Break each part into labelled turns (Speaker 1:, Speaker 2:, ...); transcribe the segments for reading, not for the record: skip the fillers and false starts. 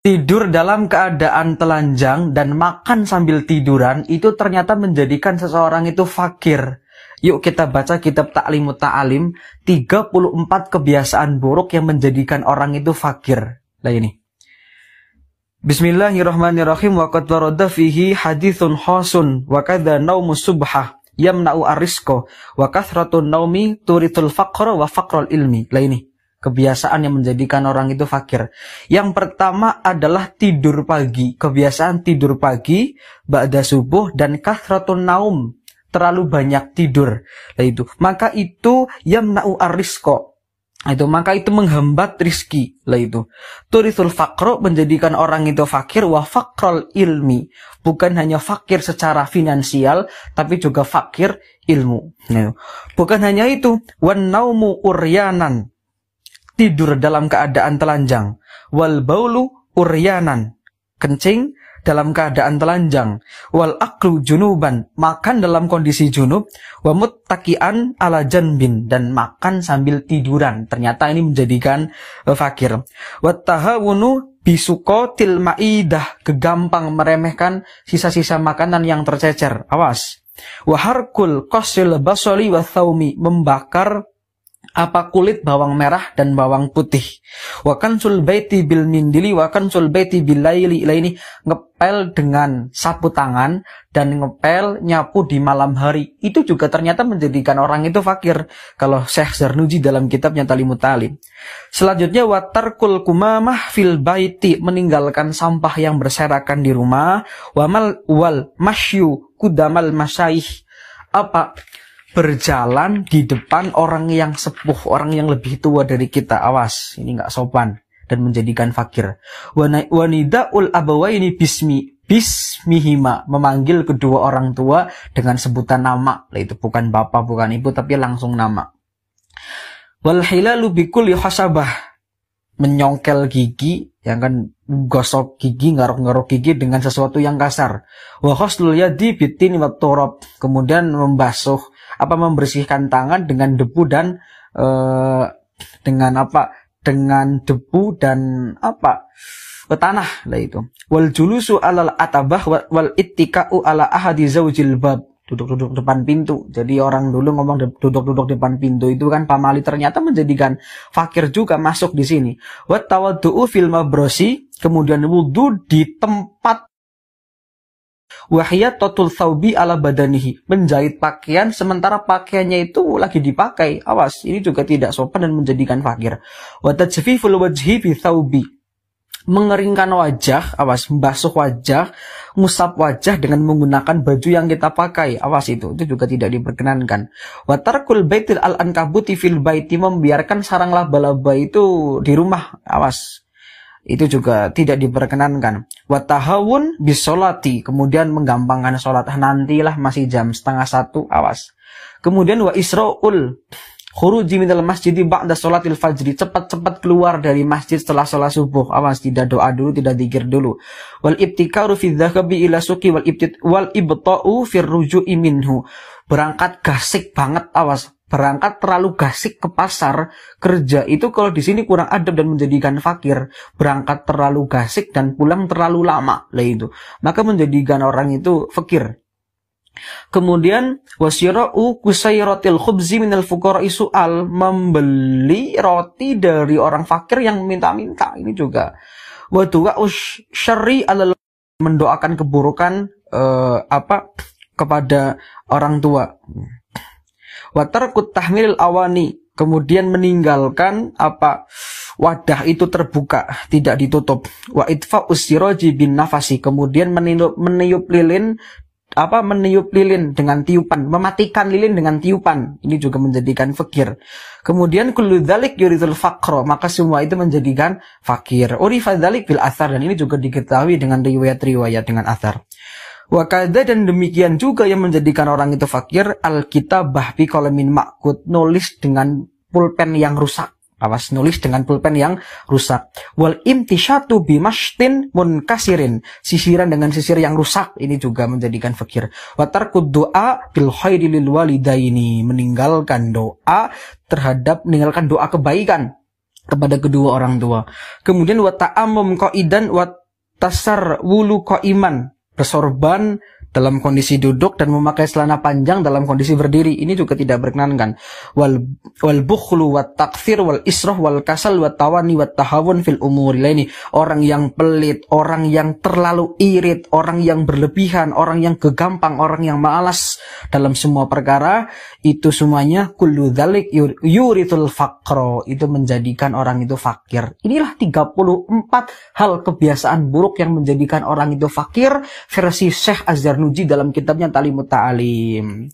Speaker 1: Tidur dalam keadaan telanjang dan makan sambil tiduran itu ternyata menjadikan seseorang itu fakir. Yuk kita baca kitab Ta'limut Ta'alim, 34 kebiasaan buruk yang menjadikan orang itu fakir. Nah ini. Bismillahirrahmanirrahim. Wa qad warada fihi haditsun khasun wa kadza naumus subhah yamna'u ar-rizqa wa kathratun naumi turithul faqra wa faqrul ilmi. Lah ini kebiasaan yang menjadikan orang itu fakir. Yang pertama adalah tidur pagi. Kebiasaan tidur pagi ba'da subuh dan kathratun naum, terlalu banyak tidur. Nah itu, maka itu yamna'u ar-rizqa. Itu maka itu menghambat rizki. Lah itu. Turithul faqra, menjadikan orang itu fakir, wa faqrul ilmi. Bukan hanya fakir secara finansial, tapi juga fakir ilmu. Nah, bukan hanya itu, wan naumu uryanan, tidur dalam keadaan telanjang, wal baulu uryanan, kencing dalam keadaan telanjang, wal aklu junuban, makan dalam kondisi junub, wa muttaki'an ala janbin, dan makan sambil tiduran. Ternyata ini menjadikan fakir. Wa tahawunu bisuqatil ma'idah, kegampang meremehkan sisa-sisa makanan yang tercecer. Awas. Wa harkul qasil basali wa thaumi, membakar kulit bawang merah dan bawang putih. Wa kansul baiti bil mindili wa kansul baiti bil laili. Lah ini ngepel dengan sapu tangan dan ngepel nyapu di malam hari. Itu juga ternyata menjadikan orang itu fakir. Kalau Syekh Zarnuji dalam kitabnya Ta'limut Ta'alim. Selanjutnya wa tarkul kumamah fil baiti, meninggalkan sampah yang berserakan di rumah. Wa mal wal masyu kudamal masyayikh, berjalan di depan orang yang sepuh, orang yang lebih tua dari kita. Awas, ini nggak sopan dan menjadikan fakir. Wanidaul abawaini bismihima, memanggil kedua orang tua dengan sebutan nama. Itu bukan bapak, bukan ibu, tapi langsung nama. Wal hilalu bikulli hasabah, menyongkel gigi, yang kan gosok gigi, ngarok-ngarok gigi dengan sesuatu yang kasar. Wa ghuslul yadi bitini wat turab, kemudian membersihkan tangan dengan debu dan dengan debu dan tanah. Lah itu. Wal julusu alal atabah wal ittika'u ala ahadi zaujil bab, duduk-duduk depan pintu. Jadi orang dulu ngomong duduk-duduk depan pintu itu kan pamali, ternyata menjadikan fakir juga masuk di sini. Wa tawaddu'u fil mabrosi, kemudian wudu di tempat. Wahiyatatul thawbi ala badanihi, menjahit pakaian sementara pakaiannya itu lagi dipakai. Awas, ini juga tidak sopan dan menjadikan fakir. Wa tajfiful wajhi bi thawbi, mengeringkan wajah. Awas, membasuh wajah, ngusap wajah dengan menggunakan baju yang kita pakai. Awas, itu juga tidak diperkenankan. Wa tarkul baitil al-ankabuti fil baiti, membiarkan sarang laba-laba itu di rumah. Awas, itu juga tidak diperkenankan. Wa tahawun bisolati, kemudian menggampangkan sholat. Nantilah, masih jam 12:30. Awas. Kemudian wa isra'ul khuruji minal masjidi ba'da sholatil fajri, cepat-cepat keluar dari masjid setelah sholat subuh. Awas, tidak doa dulu, tidak dzikir dulu. Wal ibtikaru fi dhahabi ila suqi wal ibta'u fir ruju'i minhu, berangkat gasik banget. Awas, berangkat terlalu gasik ke pasar kerja, itu kalau di sini kurang adab dan menjadikan fakir. Berangkat terlalu gasik dan pulang terlalu lama. Lah itu, maka menjadikan orang itu fakir. Kemudian wasyira'u kusairatil khubzi minal fuqara'i su'al, membeli roti dari orang fakir yang minta-minta. Ini juga wa du'a'u syarri alal, mendoakan keburukan kepada orang tua. Wa tarkut tahmilil awani, kemudian meninggalkan wadah itu terbuka, tidak ditutup. Wa idfa'us siraji bin nafasi, kemudian meniup lilin dengan tiupan, mematikan lilin dengan tiupan. Ini juga menjadikan fakir. Kemudian kullu dzalik yuridul faqra, maka semua itu menjadikan fakir. Urifa dzalik bil athar, dan ini juga diketahui dengan riwayat-riwayat dengan athar. Wakada, dan demikian juga yang menjadikan orang itu fakir, al-kitabah bi qalamin ma'kud, nulis dengan pulpen yang rusak. Awas, nulis dengan pulpen yang rusak. Wal imtisyatu bi mashtin munkasirin, sisiran dengan sisir yang rusak. Ini juga menjadikan fakir. Wa tarkud doa bil khairi lil walidaini, meninggalkan doa kebaikan kepada kedua orang tua. Kemudian wa ta'ammum qaidan wa tasarwulu qaiman, bersorban dalam kondisi duduk dan memakai celana panjang dalam kondisi berdiri, ini juga tidak berkenankan. Wal bukhlu wat takfir wal israh wal kasal wat tawani wat tahawun fil umuri laini, orang yang pelit, orang yang terlalu irit, orang yang berlebihan, orang yang kegampang, orang yang malas dalam semua perkara, itu semuanya kullu dzalik yuritul faqra, itu menjadikan orang itu fakir. Inilah 34 hal kebiasaan buruk yang menjadikan orang itu fakir versi Syekh Az-Zarnuji dalam kitabnya Ta'limut Ta'alim.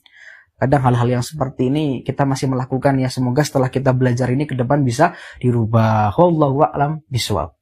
Speaker 1: Kadang hal-hal yang seperti ini kita masih melakukan ya. Semoga setelah kita belajar ini ke depan bisa dirubah. Wallahu a'lam bishawab.